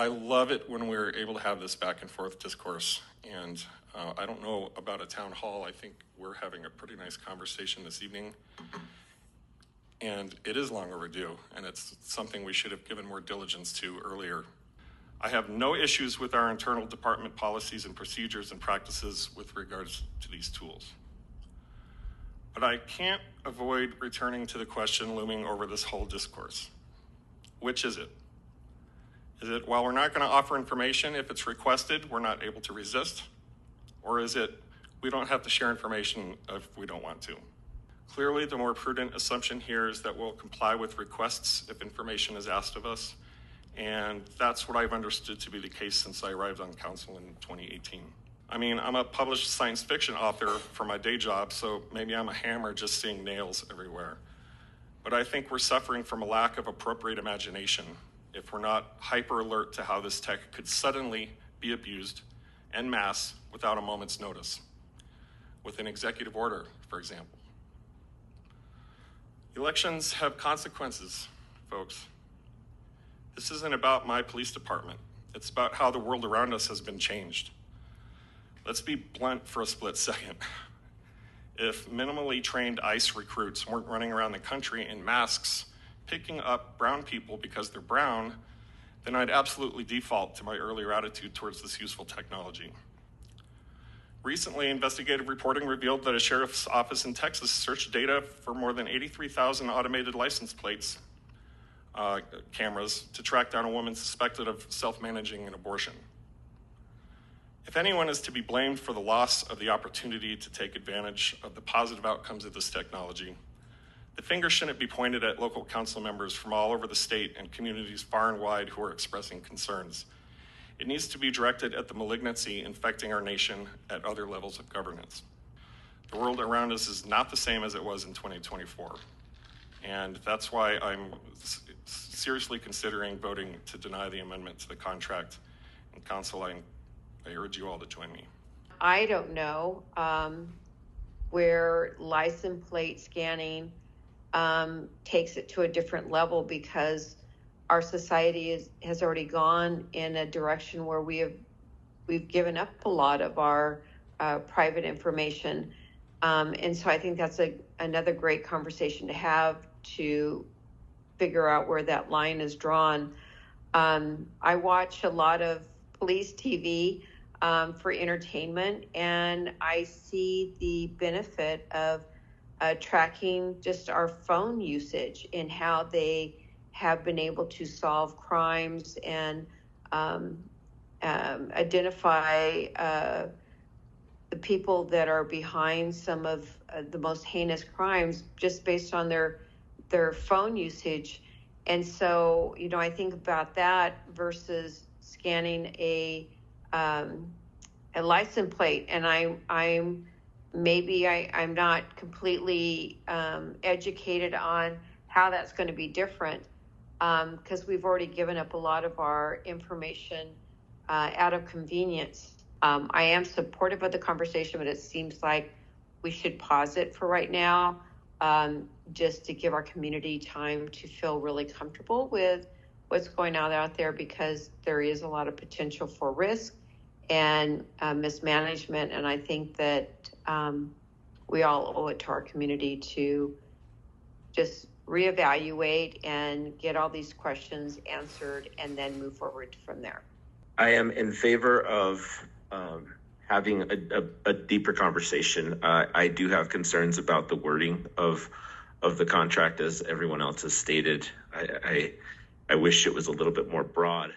I love it when we're able to have this back and forth discourse. And I don't know about a town hall. I think we're having a pretty nice conversation this evening. And it is long overdue, and it's something we should have given more diligence to earlier. I have no issues with our internal department policies and procedures and practices with regards to these tools. But I can't avoid returning to the question looming over this whole discourse. Which is it? Is it, while we're not going to offer information if it's requested, we're not able to resist? Or is it, we don't have to share information if we don't want to? Clearly, the more prudent assumption here is that we'll comply with requests if information is asked of us. And that's what I've understood to be the case since I arrived on council in 2018. I mean, I'm a published science fiction author for my day job, so maybe I'm a hammer just seeing nails everywhere. But I think we're suffering from a lack of appropriate imagination if we're not hyper alert to how this tech could suddenly be abused en masse without a moment's notice, with an executive order, for example. Elections have consequences, folks. This isn't about my police department. It's about how the world around us has been changed. Let's be blunt for a split second. If minimally trained ICE recruits weren't running around the country in masks, picking up brown people because they're brown, then I'd absolutely default to my earlier attitude towards this useful technology. Recently, investigative reporting revealed that a sheriff's office in Texas searched data for more than 83,000 automated license plates cameras to track down a woman suspected of self-managing an abortion. If anyone is to be blamed for the loss of the opportunity to take advantage of the positive outcomes of this technology, the finger shouldn't be pointed at local council members from all over the state and communities far and wide who are expressing concerns. It needs to be directed at the malignancy infecting our nation at other levels of governance. The world around us is not the same as it was in 2024. And that's why I'm seriously considering voting to deny the amendment to the contract. And council, I urge you all to join me. I don't know where license plate scanning takes it to a different level, because our society has already gone in a direction where we've given up a lot of our private information. And so I think that's another great conversation to have, to figure out where that line is drawn. I watch a lot of police TV for entertainment, and I see the benefit of tracking just our phone usage and how they have been able to solve crimes and identify the people that are behind some of the most heinous crimes just based on their phone usage. And so, I think about that versus scanning a license plate. And I'm not completely educated on how that's going to be different, because we've already given up a lot of our information out of convenience. I am supportive of the conversation, but it seems like we should pause it for right now, just to give our community time to feel really comfortable with what's going on out there, because there is a lot of potential for risk and mismanagement. And I think that we all owe it to our community to just reevaluate and get all these questions answered and then move forward from there. I am in favor of having a deeper conversation. I do have concerns about the wording of the contract, as everyone else has stated. I wish it was a little bit more broad.